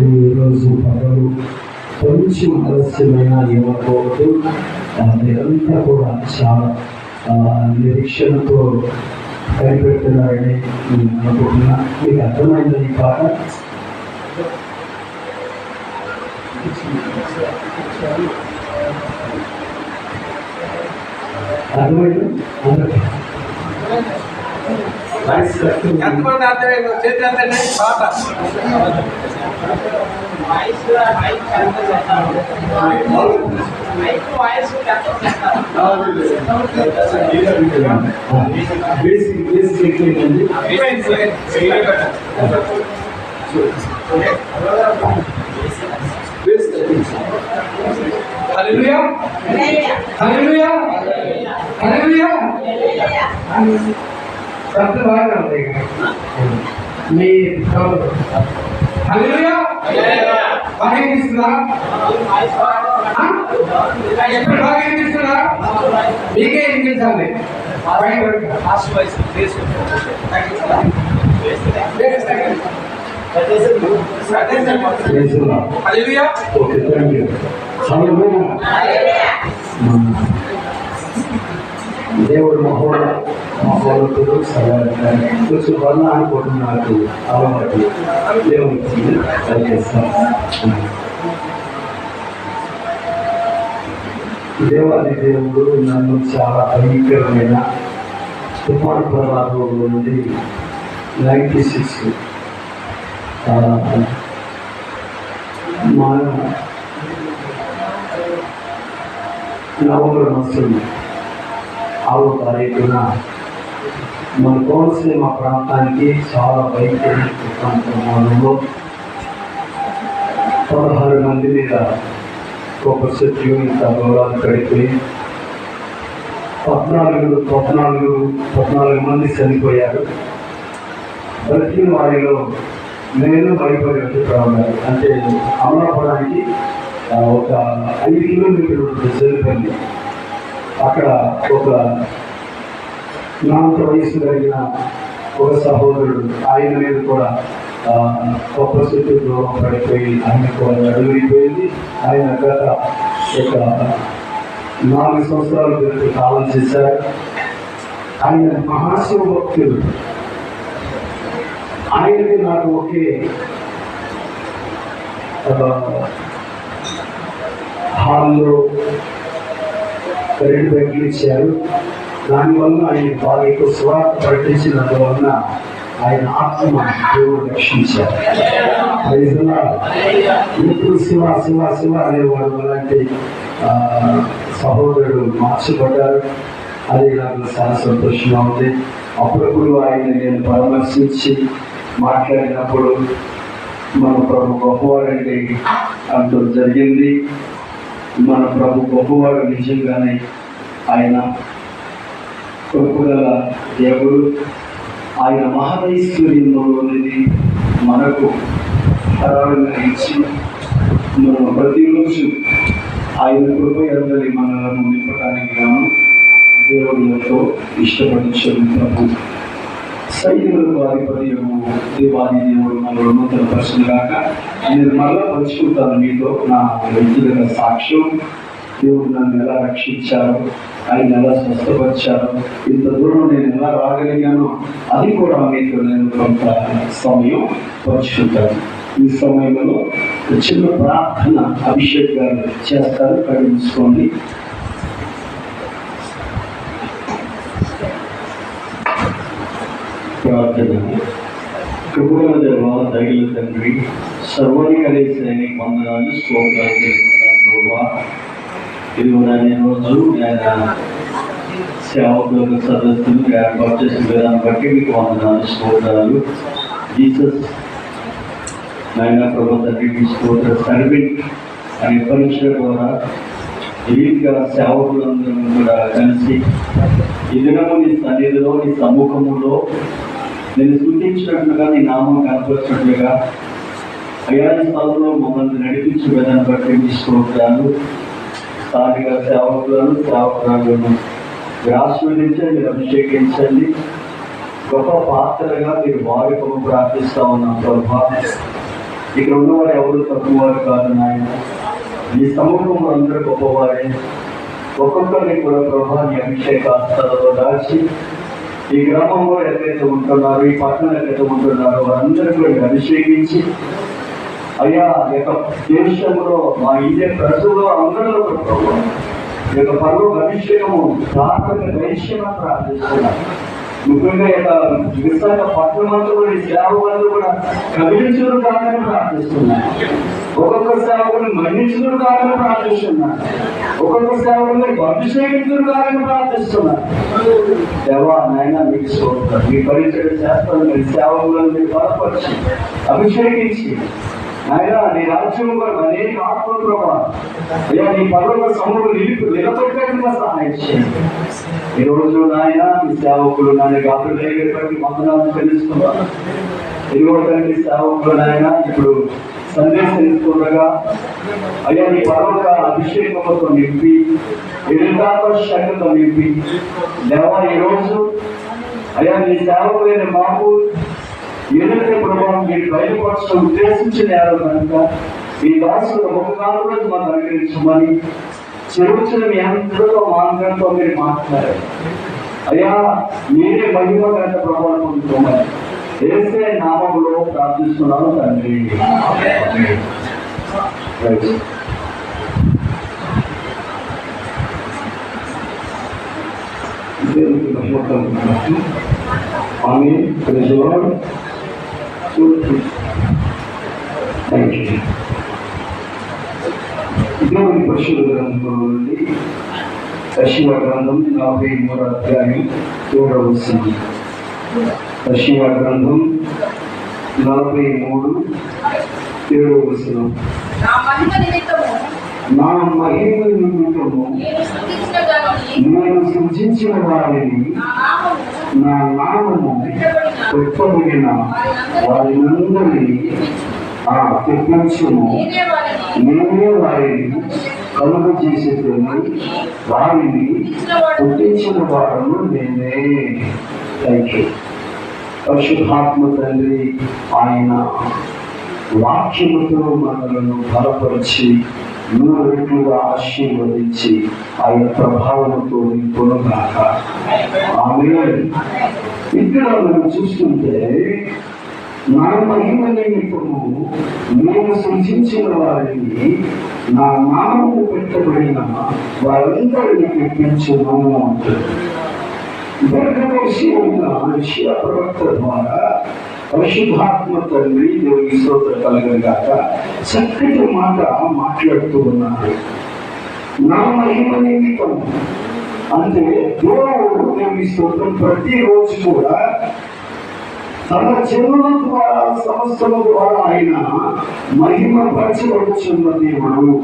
ఈరోజు పగలు కొంచెం ఆలస్యమైన ఇవ్వకూడదు. మీరంతా కూడా చాలా నిరీక్షణతో కనిపెడుతున్నారని అనుకుంటున్నా. మీకు అర్థమైంది ఈ పాట? అర్థమైంది? హల్లెలూయా హల్లెలూయా హల్లెలూయా. శబ్దం బాగా ఉంది. మీ హల్లెలూయా బాగా వినిపిస్తుందా? ఎప్పుడు బాగా వినిపిస్తుందా? మీకే వినిపించాలి. దేవుడు మహోన్నతుడు కొంచెం వల్ల అనుకోవడం నాకు అలవాటు. దేవుడికి దేవాది దేవుడు నన్ను చాలా భయంకరమైన తుఫాను ప్రమాదంలో నుండి 96 నవంబర్ మాసం 6వ తారీఖున మన కోనసీమ ప్రాంతానికి చాలా భయంకరమైన తుఫాను ప్రమాదంలో 16 మంది మీద గొప్ప చెట్లు ఇంత గౌరవాలు కడిపోయి 14 మంది చనిపోయారు. బ్రతికిన వారిలో నేను భయపడి ప్రాణాలు అంటే అమలాపురానికి ఒక 5 కిలోమీటర్లు చనిపోయింది. అక్కడ ఒక 4 వయసు కలిగిన ఒక సహోదరుడు ఆయన మీద కూడా గొప్ప చెట్టు దూరం పడిపోయి ఆయన కూడా అడుగుపోయింది. ఆయన గత ఒక 4 సంవత్సరాల క్రితం కాలం చేశారు. ఆయన మహాశివభక్తుడు. ఆయనకి నాకు ఒకే హాల్లో 2 బెడ్లు ఇచ్చారు. దానివల్ల ఆయన బాగా ఎక్కువ స్వార్థ ప్రకటించినందువలన ఆయన ఆత్మ దేవుడు రక్షించారు. ఇప్పుడు శివ శివ శివ అనేవాడు అలాంటి సహోదరుడు మార్చబడ్డారు. అది నాకు చాలా సంతోషంగా ఉంది. అప్పుడప్పుడు ఆయన నేను పరామర్శించి మాట్లాడినప్పుడు మన ప్రభు గొప్పవాడండి అంటూ జరిగింది. మన ప్రభు గొప్పవాడు నిజంగానే. ఆయన కృపగల దేవుడు. ఆయన మహదైశ్వర్యంలోనిది మనకు తరాలుగా ఇచ్చి మనం ప్రతిరోజు ఆయన కృప అందరి మనలను నింపడానికి గాను దేవుడు ఎంతో ఇష్టపడించాడు. ప్రభు సైనికులకు అధిపతి దేవాది దేవుడు మనలో నూతన పర్సన్ కాక నేను మళ్ళా పంచుకుంటాను మీతో నా వ్యక్తిగత సాక్ష్యం. దేవుడు నన్ను ఎలా రక్షించారు, ఆయన ఎలా స్వస్థపరిచారు, ఇంత దూరం నేను ఎలా రాగలిగానో అది కూడా మీతో నేను కొంత సమయం పంచుకుంటాను. ఈ సమయంలో చిన్న ప్రార్థన అభిషేక్ గారు చేస్తారు. కడిగించుకోండి. ప్రార్థన. కృపగల దేవా, దయగల తండ్రి, సర్వాధికారి వందనాలు స్తోత్రాలు తెలుపుతున్నాను. ఇది కూడా నేను రోజు సేవకుల సదస్సులు ఏర్పాటు చేసిన విధానం బట్టి మీకు వందనాలు స్తోత్రాలు. జీసస్ నాయన ప్రభు తండ్రి మీ స్తోత్ర సర్వెంట్ అనే పరీక్షల ద్వారా ఈ రీతిగా సేవకులందరూ కూడా కలిసి ఈ దినము నీ సన్నిధిలో నీ సమ్ముఖములో నేను సూచించినట్లుగా నీ నామం కనపరిచినట్లుగా అయా స్థలంలో మమ్మల్ని నడిపించే విధానం బట్టి మీ స్తోత్రాలు. స్థానిక సేవకులను మీరు ఆశీర్వదించండి, మీరు అభిషేకించండి. గొప్ప పాత్రగా మీరు వాడుకోమని ప్రార్థిస్తా ఉన్నాం ప్రభా. ఇక్కడ ఉన్నవారు ఎవరు తక్కువవారు కాదు నాయన. ఈ సమూహంలో అందరూ గొప్పవారే. ఒక్కొక్కరిని కూడా ప్రభా నీ అభిషేకాస్తాలలో దాచి ఈ గ్రామంలో ఎక్కడైతే ఉంటున్నారో, ఈ పట్టణంలో ఎక్కడైతే ఉంటున్నారో వారందరూ కూడా అభిషేకించి అయ్యా యొక్క దేశంలో మా ఇండియా ప్రజల్లో అందరిలో ప్రభు ఈ యొక్క పర్వ అభిషేకము ప్రార్థన దైశ్యమని ప్రార్థిస్తున్నారు. ముఖ్యంగా యొక్క విశాఖపట్నంలో ఈ సేవకులు కూడా కవిలించుడు కాదని ప్రార్థిస్తున్నారు. ఒక్కొక్క సేవకుని మరణించుడు కాదని ప్రార్థిస్తున్నారు. ఒక్కొక్క సేవకుని అభిషేకించుడు కాదని ప్రార్థిస్తున్నారు. దేవా నాయన మీకు స్తోత్రం. మీ పరిచయం చేస్తాను. మీ సేవకులను మీరు బలపరిచి అభిషేకించి ఆయన నీ రాజ్యం కూడా అనేక ఆత్మల ప్రభావం అయ్యా నీ పర్వత సమూహం నిలబెట్టేట్టుగా సహాయం చేయండి. ఈ రోజు నాయన మీ సేవకులు నాయన గాబరి వందనాలు చెల్లిస్తున్నారు. ఇదిగో తండ్రి సేవకులైనా ఇప్పుడు సందేశం ఇస్తుండగా అయ్యా నీ పరలోక అభిషేకంతో నింపి ఎదురుగా శక్తితో నింపి దేవా ఈరోజు అయ్యా నీ సేవకులైన మాకు ఏదైతే ప్రభావం మీరు బయలుపరచడం ఉద్దేశించిన నేరం కనుక ఈ దాసులు ఒకనాడు మాకు అనుగ్రహించమని చెరువుచిన మీ అందరితో మా అందరితో మీరు మాట్లాడారు. అయ్యా మీరే మహిమ గంట ప్రభావం పొందుకోమని యేసే నామములో ప్రార్థిస్తున్నాను తండ్రి. దేవునికి మహిమ కలుగును. Amen. Praise the Lord. Thank you. దేవుని పరిశుద్ధ గ్రంథంలో నుండి యెషయా గ్రంథం 43వ అధ్యాయం 7వ వచనం. యెషయా గ్రంథం 43 7వ వచనం. నా మహిమ నిమిత్తము నేను సృజించిన వారిని నా నామము పెట్టబడిన వారినందరినీ తెప్పించుము. నేనే వారిని కలుగ చేసేదని వారిని పుట్టించిన వారను నేనే. Thank you. పరిశుద్ధాత్మ తండ్రి ఆయన వాక్యముతో మనలను బలపరిచి 100 రెట్లుగా ఆశీర్వదించి ఆయన ప్రభావంతో నింపునుగాక. ఆమేన్. ఇక్కడ మనం చూస్తుంటే నా మహిమ నిమిత్తము నేను సృజించిన వారిని నా నామము పెట్టబడిన వారందరినీ తెప్పించును అంటారు. యెషయా ప్రవక్త ద్వారా పరిశుద్ధాత్మ తండ్రి దేవుని స్తోత్రం కలగగాక చక్కటి మాట మాట్లాడుతూ ఉన్నారు. నా మహిమ నిమిత్తం అంటే దేవుడు దేవుని స్తోత్రం ప్రతిరోజు కూడా తన జనుల ద్వారా సమస్తల ద్వారా ఆయన మహిమ పరచబడుచున్న దేవుడు.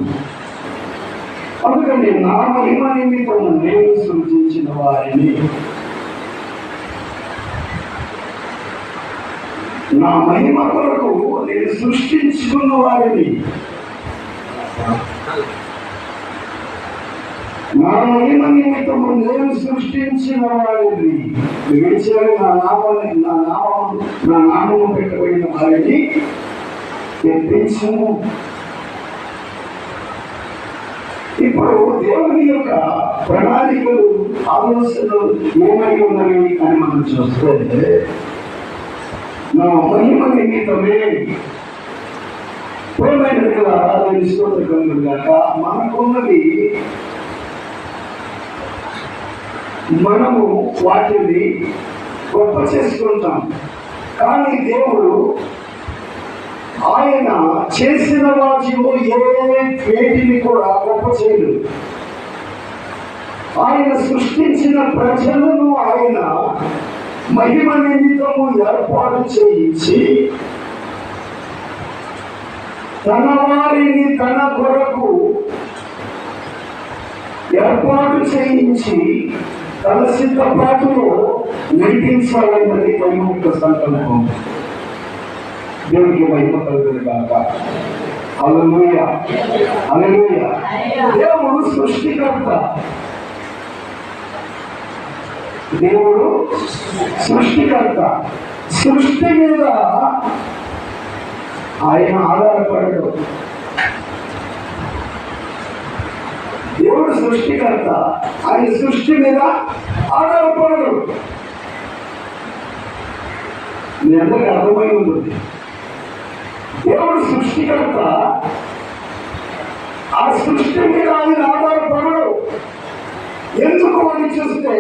అందుకని నా మహిమ నిమిత్తం నేను సృజించిన వారిని, నా మహిమ కొరకు నేను సృష్టించుకున్న వారిని, నా మహిమ నిమిత్తము నేను సృష్టించిన వారిని నా నామము పెట్టబడిన వారిని తెప్పించుము. ఇప్పుడు దేవుని యొక్క ప్రణాళికలు ఆలోచనలు ఏమై ఉన్నవి అని మనం చూస్తే నా మహిమ నిమిత్తమే ప్రేమైనట్టుగా స్తోత్రగాక మనకున్నది మనము వాటిని గొప్ప చేసుకుంటాం. కానీ దేవుడు ఆయన చేసిన వాటిలో వేటిని కూడా గొప్ప చేయడు. ఆయన సృష్టించిన ప్రజలను ఆయన మహిమ నిమిత్తము ఏర్పాటు చేయించి తన వారిని తన కొరకు ఏర్పాటు చేయించి తన సిద్ధపాటులో నడిపించాలన్నది దైవం యొక్క సంకల్పం. దేవునికి మహిమ కలుగునుగాక. హల్లెలూయా, హల్లెలూయా. దేవుడు సృష్టికర్త. దేవుడు సృష్టికర్త. సృష్టి మీద ఆయన ఆధారపడడు. దేవుడు సృష్టికర్త, ఆయన సృష్టి మీద ఆధారపడడు. మీ అందరికీ అర్థమై ఉంటుంది. దేవుడు సృష్టికర్త, ఆ సృష్టి మీద ఆయన ఆధారపడడు. ఎందుకు అని చూస్తే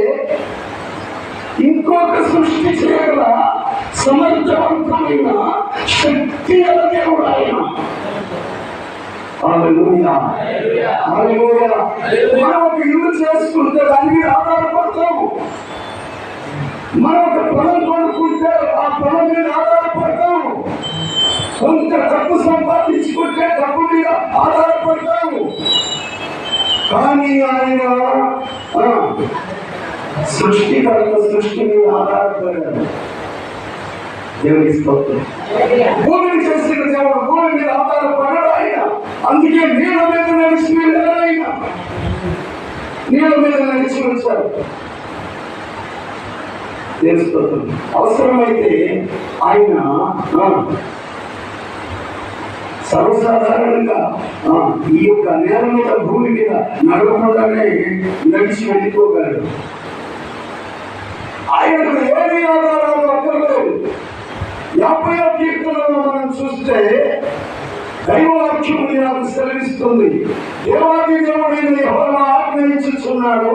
ఇంకొక సృష్టి చేయగల సమర్థవంతమైన శక్తి గల దేవుడు ఆయన. హల్లెలూయా, హల్లెలూయా. మనం ఒక ఇల్లు చేసుకుంటే దాని మీద ఆధారపడతాము. మనం ఒక పొలం కొనుక్కుంటే ఆ పొలం మీద ఆధారపడతాము. కొంత డబ్బు సంపాదించుకుంటే డబ్బు మీద ఆధారపడతాము. కానీ ఆయన సృష్టికర్త, సృష్టి మీద ఆధారపడారు. దేవుని స్తోత్రం. భూమిని చేసిన దేవుడు భూమి మీద ఆధారపడడు ఆయన. అందుకే నీళ్ళ మీద నడిచి వెళ్ళారు ఆయన. నీళ్ళ మీద నడిచి వచ్చారు. అవసరమైతే ఆయన సర్వసాధారణంగా ఈ యొక్క నేల మీద భూమి మీద నడవకుండానే నడిచి వెళ్ళిపోగలడు. ఆయనకు ఏమి ఆధారాలు అక్కర్లేదు. 50వ కీర్తనలో మనం చూస్తే దైవవాక్యము నాకు సెలవిస్తుంది. దేవాది దేవుడైన యెహోవా ఆజ్ఞయించుచున్నాడు,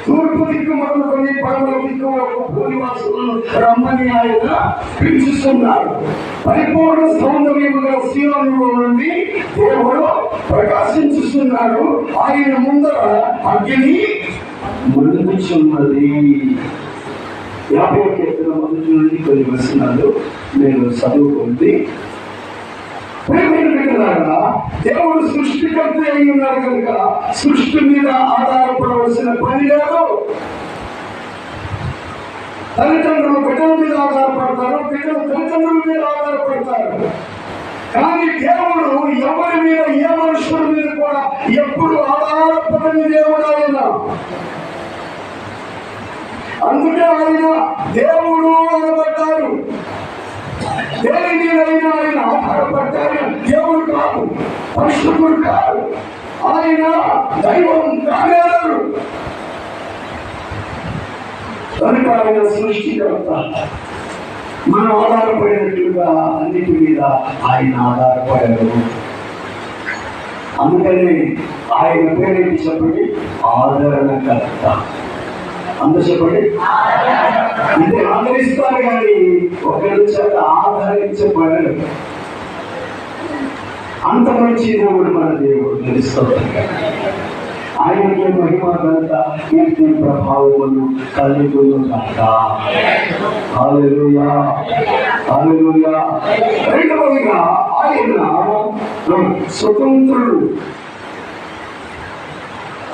తూర్పు దిక్కు మొదలుకొని పడమర దిక్కు వరకు భూనివాసులను రమ్మని ఆయన పిలుచుతున్నాడు. పరిపూర్ణ సౌందర్యముగా సీయోనులో నుండి దేవుడు ప్రకాశించుతున్నాడు. ఆయన ముందర అగ్ని మండుచున్నది. 50వ కీర్తన మొదటి నుండి కొన్ని వచనాలు నేను చదువుకుంది. దేవుడు సృష్టికర్త అయి ఉన్నాడు కనుక సృష్టి మీద ఆధారపడవలసిన పని లేదు. తల్లిదండ్రులు బిడ్డల మీద ఆధారపడతారు, బిడ్డలు తల్లిదండ్రుల మీద ఆధారపడతారు. కానీ దేవుడు ఎవరి మీద, ఏ మనుషుల మీద కూడా ఎప్పుడు ఆధారపడని దేవుడు ఆయన. అందుకే ఆయన దేవుడు అనబడ్డారు. దేని మీదైనా ఆయన ఆధారపడ్డారు. దేవుడు కాదు, పరిశుద్ధుడు కాదు, ఆయన దైవం కాగలరు. కనుక ఆయన సృష్టికర్త. మనం ఆధారపడినట్లుగా అన్నిటి మీద ఆయన ఆధారపడారు. అందుకని ఆయన పేరేంటి చెప్పండి? ఆదరణకర్త. అందరూ చెప్పండి. ఇది ఆదరిస్తారు కానీ ఒకరి చేత ఆదరించబడరు. అంత మంచి దేవుడు మన దేవుడు తెలుస్తుంది. ఆయనకి మహిమ ఘనత కీర్తి ప్రభావములు కలుగును గాక. హల్లెలూయా, హల్లెలూయా. రెండవదిగా ఆయన స్వతంత్రుడు.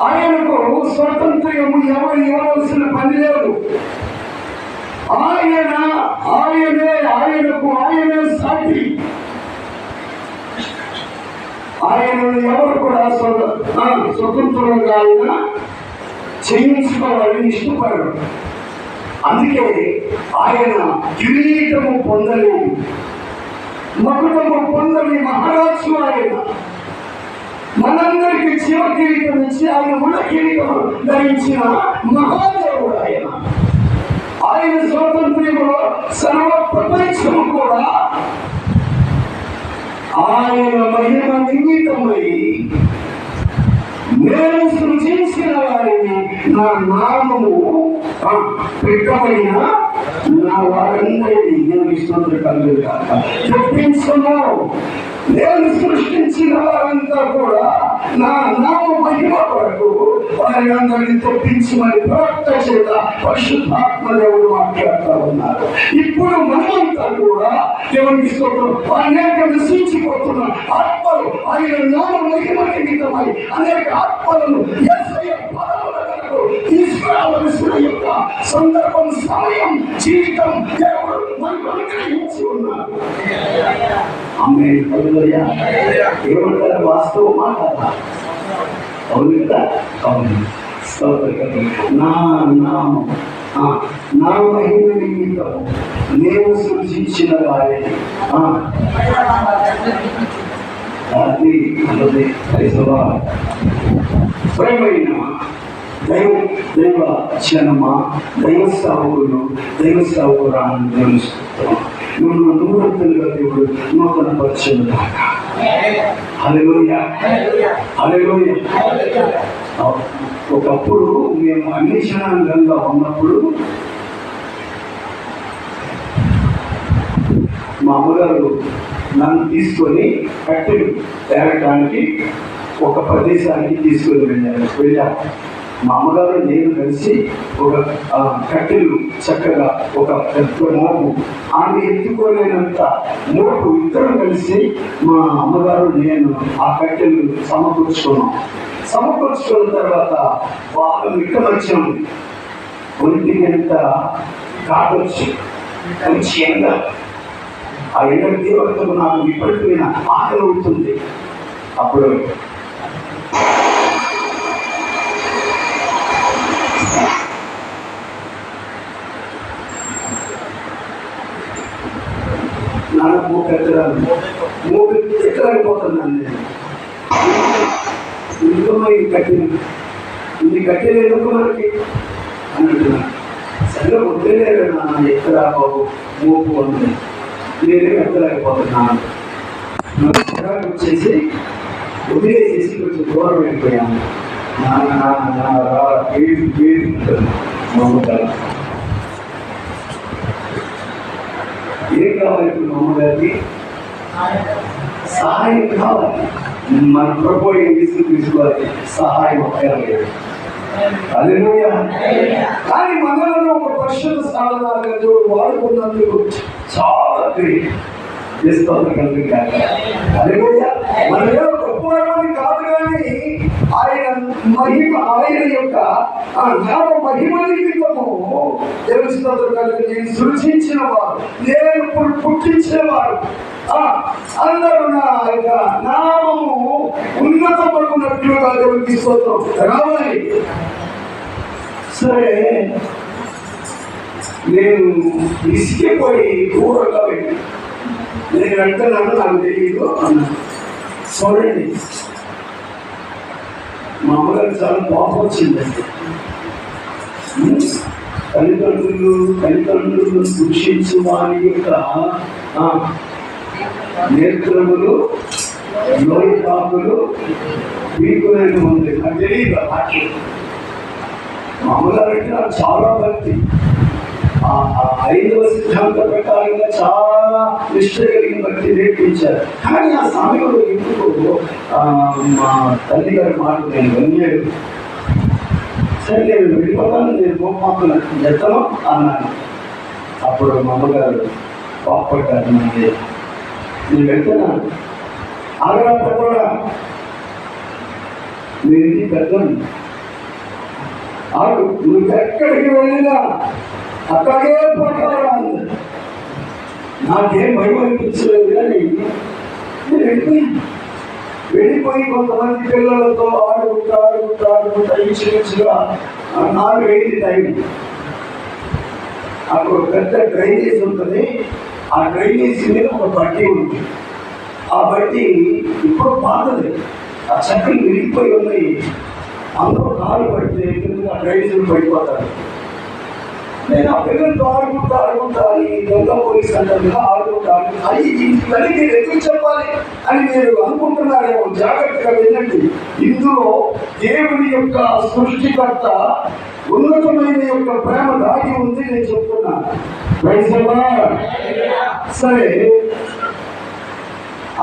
ఆయనకు స్వతంత్రము ఎవరు ఇవ్వవలసిన పని లేదు. ఆయనే సాటి. ఆయనను ఎవరు కూడా స్వతంత్రంగా ఆయన చేయించుకోవాలని ఇష్టపడరు. అందుకే ఆయన కిరీటము పొందలేదు, మకుటము పొందని మహారాజు ఆయన. మనందరికీ జీవ కిరీటం ఇచ్చి ఆయన ఉన్న కిరీటం ధరించిన మహాదేవుడు ఆయన. ఆయన స్వాతంత్ర్యంలో సర్వ ప్రపంచము కూడా ఆయన మహిమ నిమిత్తమై నేను సృజించిన వారిని నా నామము పెట్టబడిన నా వారందరినీ నేను స్తోత్రం కలుగును గాక చెప్పించను. నేను సృష్టించిన వారంతా కూడా నా నామ మహిమ కొరకు వారి అందరినీ తెప్పించమని ప్రవక్త చేత పరిశుద్ధాత్మ దేవుడు మాట్లాడుతూ ఉన్నారు. ఇప్పుడు మనమంతా కూడా దేవునికి స్తోత్రం అనేక నశించిపోతున్న ఆత్మలు ఆయన నామ మహిమ నిమిత్తమై అనేక ఆత్మలను తీసుకురావలసిన యొక్క సందర్భం, సమయం, జీవితం దేవుడు మనకు అనుగ్రహించి ఉన్నారు. ఏమంటారు? వాస్తవం మాట్లాడాలి. అవును కదా? అవును. నా మహిమ నిమిత్తం నేను సృజించిన వారిని అది అన్నది ప్రేమైన దైవ జనమా, దైవ సావుకులు, దైవ సావుకురాన్ని తెలుసుకుంటాం. మిమ్మల్ని నూతనంగా దేవుడు నూతన పరిచయం దాకా. హల్లెలూయా, హల్లెలూయా. ఒకప్పుడు మేము అన్వేషణంగా ఉన్నప్పుడు మా అమ్మగారు నన్ను తీసుకొని కట్టెలు తేరడానికి ఒక ప్రదేశానికి తీసుకొని వెళ్ళాము. మా అమ్మగారు నేను కలిసి ఒక కట్టెలు చక్కగా ఒక పెద్ద మోపు, ఆమె ఎత్తుకోలేనంత మోపు ఇద్దరం కలిసి మా అమ్మగారు నేను ఆ కట్టెలు సమకూర్చుకున్న తర్వాత బాగా మిట్టమర్చాము. ఒంటికి ఎంత కాటొచ్చు, మంచి ఎండ, ఆ ఎండ తీవ్రతకు నాకు విపరీతమైన ఆకలి ఉంటుంది. అప్పుడు నాకు మూడు ఎక్కడానిపోతున్నాను నేను. ఎందుకమ్మా ఇది కట్టిన ఇది కట్టిన ఎందుకు మనకి అని అంటున్నాను. సరే వద్దులేదు నాన్న ఎక్కడ బాబు మూపు ఉంది, నేనే ఎక్కలేకపోతున్నాను. వచ్చేసి వదిలేసేసి కొంచెం దూరం వెళ్ళిపోయాను. ఏం కావాలి ఇప్పుడు మా అమ్మగారికి? సహాయం కావాలి. మన ప్రభు తీసుకోవాలి, సహాయం అక్కర్లేదు. హల్లెలూయా. కానీ మనలో ఒక పరిశుద్ధ స్థానాలుగా వాడుకున్నందుకు చాలా మనలో గొప్పవారని కాదు, కానీ ఆయన యొక్క మహిమ నిమిత్తము తెలుస్తున్నారు కనుక నేను సృష్టించిన వారు, నేను పుట్టించిన వారు అందరూ నా యొక్క నామము ఉన్నతపడుకున్నట్లుగా దేవునికి స్తోత్రం రావాలి. సరే నేను ఇసికిపోయి దూరంగా వెళ్ళి నేను వెళ్తున్నాను, నాకు తెలియదు అన్నాను. చూడండి, మా అమ్మగారు చాలా కోపం వచ్చిందండి. తల్లిదండ్రులు దూషించు వారి యొక్క నేత్రములు లోయ కాకులు వీకులైన ఉంది. నాకు తెలియదు ఆ వాక్యం. మా అమ్మగారు అంటే నాకు చాలా భక్తి. ఐదవ సిద్ధాంత ప్రకారంగా చాలా నిష్ట కలిగిన భక్తి నేర్పించారు. కానీ ఆ సమయంలో ఎందుకు మా తల్లి గారి మాట నేను వినలేదు. సరే నేను వెళ్ళిపోతాను, నేను గోపాకులు ఎత్తను అన్నాను. అప్పుడు మా అమ్మగారు కోపడ్డారు. నేను వెళ్తున్నాను, ఆగడంత కూడా నేను పెద్దను, ఆడు నువ్వు ఎక్కడికి వెళ్ళినా అక్కడే పట్టాలి. నాకేం భయం అనిపించలేదు, కానీ నేను వెళ్ళిపోయి కొంతమంది పిల్లలతో ఆడుకుంటా ఇంచుమించుగా 4-5 టైం. అక్కడ పెద్ద డ్రైనేజ్ ఉంటుంది. ఆ డ్రైనేజ్ మీద ఒక బట్టి ఉంది. ఆ బట్టి ఇప్పుడు పాతది, ఆ చెక్కలు విరిగిపోయి ఉన్నాయి. అందరూ కాలు పడితే ఆ డ్రైనేజ్ పడిపోతారు. నేను ఆ పిల్లలతో ఆడుకుంటా ఈ దొంగ పోలీస్ అంటారు ఆడుకుంటాను. అది ఇంటికి నేను ఎందుకు చెప్పాలి అని మీరు అనుకుంటున్నారేమో. జాగ్రత్తగా వినండి. ఇందులో దేవుని యొక్క సృష్టికర్త ఉన్నతమైన యొక్క ప్రేమ దాగి ఉంది. నేను చెప్తున్నాను. సరే,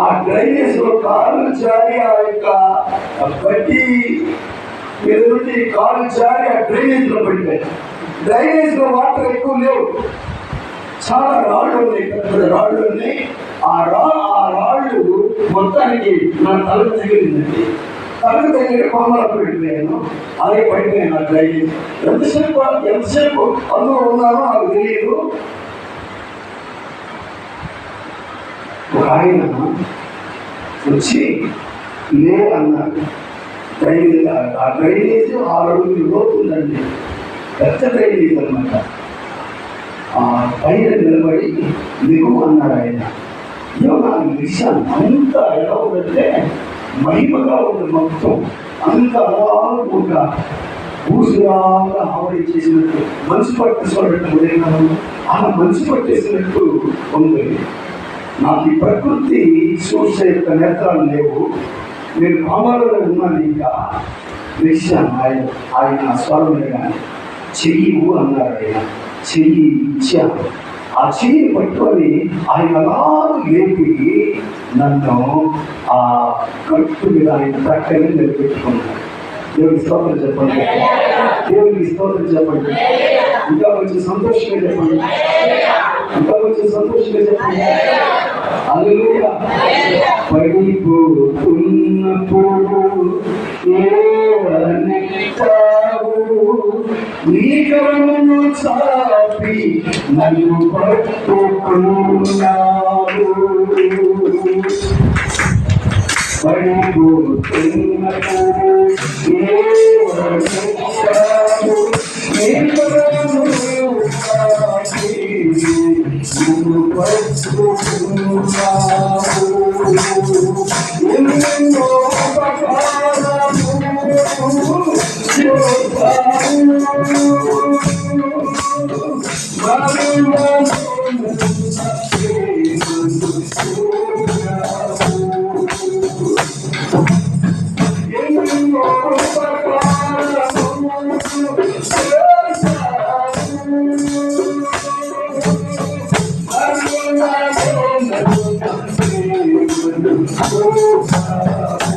ఆ డ్రైనేజ్ లో కాళ్ళు జారి ఆ యొక్క బట్టి మీద నుండి కాళ్ళు జారి ఆ డ్రైనేజ్ లో పడిపోయాయి. డ్రైనేజ్ లో వాటర్ ఎక్కువ లేవు, చాలా రాళ్ళు ఉన్నాయి, పెద్ద రాళ్ళు ఉన్నాయి. ఆ రాళ్ళు మొత్తానికి నా తలకు తగిలిందండి. తలకు తగిలి కోమలకు వెళ్ళిపోయాను. అలాగే పడిపోయాను ఆ డ్రైనేజ్. ఎంతసేపు అందులో ఉన్నానో నాకు తెలియదు. ఒక ఆయన వచ్చి లే అన్నారు. ఆ డ్రైనేజ్ 6 అడుగులు లోతుందండి, పెద్ద డ్రైనేజ్ అనమాట. ఆ పైన నిలబడి దిగు అన్నాడు ఆయన. నాకు విషయం అంతా ఎలా ఉందంటే మహిమగా ఉంది. మొత్తం అంత అలాగా ఊసులాగా ఆవడి చేసినట్టు, మనసు పట్టేసినట్టు, అలా మనసు పట్టేసినట్టు ఉంది. నాకు ఈ ప్రకృతి చూసే యొక్క నేత్రాలు లేవు. నేను భావాలలో ఉన్నాను. ఇంకా విషయం ఆయన స్వరమే కానీ చెయ్యివు అన్నారు. ఆయన చెయ్యి ఇచ్చాను. ఆ చెయ్యిని పట్టుకొని ఆయన అలా లేపి నన్ను ఆ కట్టు మీద ఆయన ప్రక్కనే నిలబెట్టుకున్నాడు. దేవుడికి స్తోత్రం చెప్పండి, దేవుడికి స్తోత్రం చెప్పండి. ఇంకా కొంచెం సంతోషంగా చెప్పండి, ఇంకా కొంచెం సంతోషంగా చెప్పండి. హల్లెలూయా. పడిపోతున్నప్పుడు ఏవనెత్తావు నీ కరమును చాపి నన్ను పట్టుకున్నావు. పడిపోతున్నప్పుడు ఏమనుకుంటావు? నీ కరమును చాపి నన్ను పట్టుకున్నావు. ఎన్నో ఉపకారము Oh,